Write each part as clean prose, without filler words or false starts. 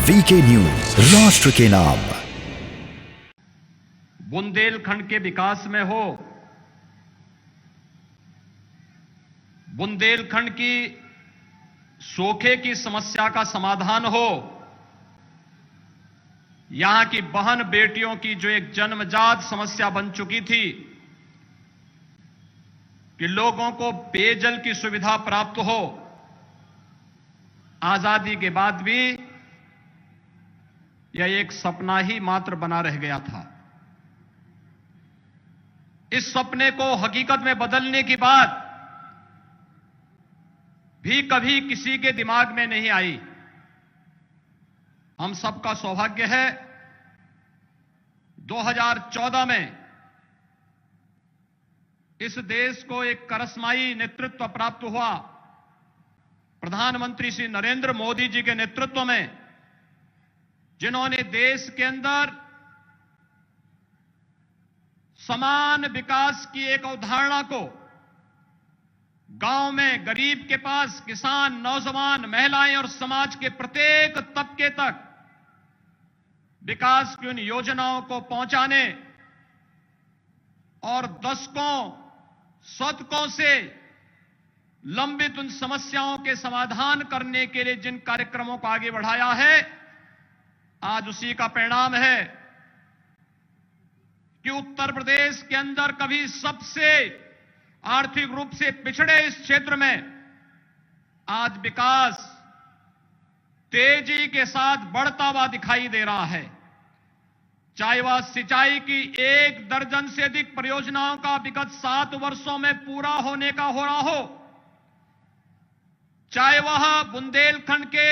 VK news, राष्ट्र के नाम। बुंदेलखंड के विकास में हो, बुंदेलखंड की सूखे की समस्या का समाधान हो, यहां की बहन बेटियों की जो एक जन्मजात समस्या बन चुकी थी कि लोगों को पेयजल की सुविधा प्राप्त हो, आजादी के बाद भी यह एक सपना ही मात्र बना रह गया था। इस सपने को हकीकत में बदलने की बात भी कभी किसी के दिमाग में नहीं आई। हम सबका सौभाग्य है 2014 में इस देश को एक करिश्माई नेतृत्व प्राप्त हुआ। प्रधानमंत्री श्री नरेंद्र मोदी जी के नेतृत्व में, जिन्होंने देश के अंदर समान विकास की एक अवधारणा को गांव में गरीब के पास, किसान, नौजवान, महिलाएं और समाज के प्रत्येक तबके तक विकास की उन योजनाओं को पहुंचाने और दशकों, शतकों से लंबित उन समस्याओं के समाधान करने के लिए जिन कार्यक्रमों को आगे बढ़ाया है, आज उसी का परिणाम है कि उत्तर प्रदेश के अंदर कभी सबसे आर्थिक रूप से पिछड़े इस क्षेत्र में आज विकास तेजी के साथ बढ़ता हुआ दिखाई दे रहा है। चाहे वह सिंचाई की 1 दर्जन से अधिक परियोजनाओं का विगत 7 वर्षों में पूरा होने का हो रहा हो, चाहे वह बुंदेलखंड के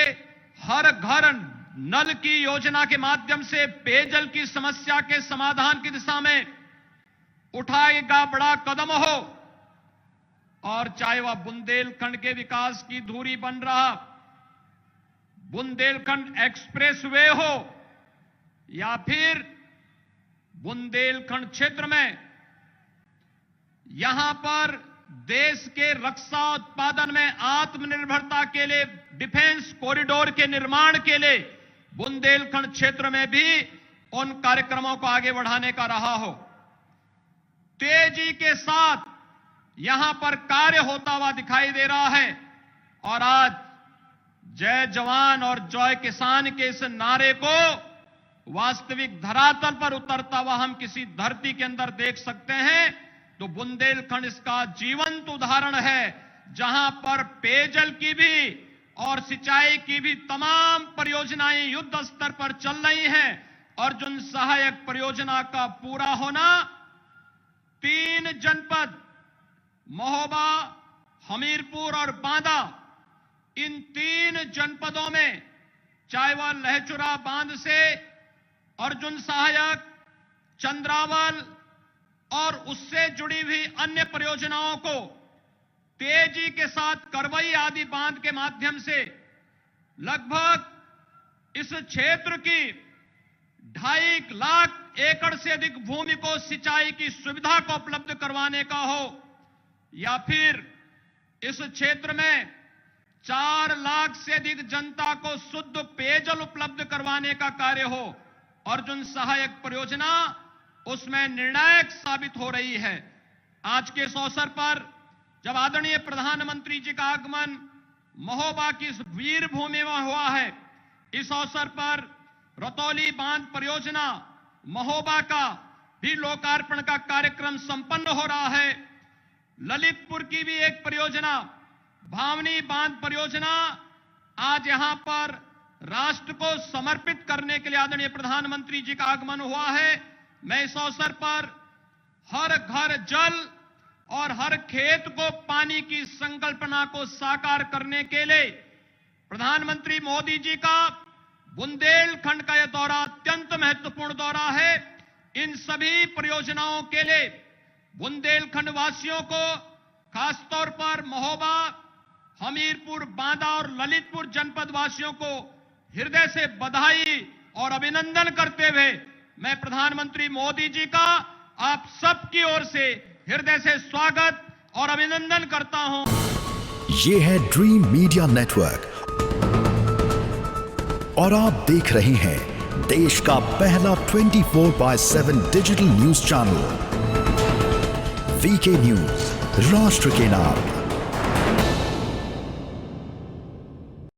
हर घर नल की योजना के माध्यम से पेयजल की समस्या के समाधान की दिशा में उठाएगा बड़ा कदम हो, और चाहे वह बुंदेलखंड के विकास की धुरी बन रहा बुंदेलखंड एक्सप्रेसवे हो, या फिर बुंदेलखंड क्षेत्र में यहां पर देश के रक्षा उत्पादन में आत्मनिर्भरता के लिए डिफेंस कॉरिडोर के निर्माण के लिए बुंदेलखंड क्षेत्र में भी उन कार्यक्रमों को आगे बढ़ाने का रहा हो। तेजी के साथ यहां पर कार्य होता हुआ दिखाई दे रहा है, और आज जय जवान और जय किसान के इस नारे को वास्तविक धरातल पर उतरता हुआ हम किसी धरती के अंदर देख सकते हैं, तो बुंदेलखंड इसका जीवंत उदाहरण है, जहां पर पेयजल की भी और सिंचाई की भी तमाम परियोजनाएं युद्ध स्तर पर चल रही हैं, और जिन सहायक परियोजना का पूरा होना 3 जनपद महोबा, हमीरपुर और बांदा, इन 3 जनपदों में, चाहे वह लहचुरा बांध से अर्जुन सहायक, चंद्रावल और उससे जुड़ी हुई अन्य परियोजनाओं को तेजी के साथ करवई आदि बांध के माध्यम से लगभग इस क्षेत्र की 2.5 लाख एकड़ से अधिक भूमि को सिंचाई की सुविधा को उपलब्ध करवाने का हो, या फिर इस क्षेत्र में 4 लाख से अधिक जनता को शुद्ध पेयजल उपलब्ध करवाने का कार्य हो, अर्जुन सहायक परियोजना उसमें निर्णायक साबित हो रही है। आज के इस अवसर पर जब आदरणीय प्रधानमंत्री जी का आगमन महोबा की इस वीर भूमि में हुआ है, इस अवसर पर रतौली बांध परियोजना महोबा का भी लोकार्पण का कार्यक्रम संपन्न हो रहा है। ललितपुर की भी एक परियोजना, भावनी बांध परियोजना, आज यहां पर राष्ट्र को समर्पित करने के लिए आदरणीय प्रधानमंत्री जी का आगमन हुआ है। मैं इस अवसर पर हर घर जल और हर खेत को पानी की संकल्पना को साकार करने के लिए प्रधानमंत्री मोदी जी का बुंदेलखंड का यह दौरा अत्यंत महत्वपूर्ण दौरा है। इन सभी परियोजनाओं के लिए बुंदेलखंड वासियों को, खासतौर पर महोबा, हमीरपुर, बांदा और ललितपुर जनपद वासियों को हृदय से बधाई और अभिनंदन करते हुए मैं प्रधानमंत्री मोदी जी का आप सबकी ओर से हृदय से स्वागत और अभिनंदन करता हूं। ये है ड्रीम मीडिया नेटवर्क। और आप देख रहे हैं देश का पहला 24/7 digital news channel V K news, राष्ट्र के नाम।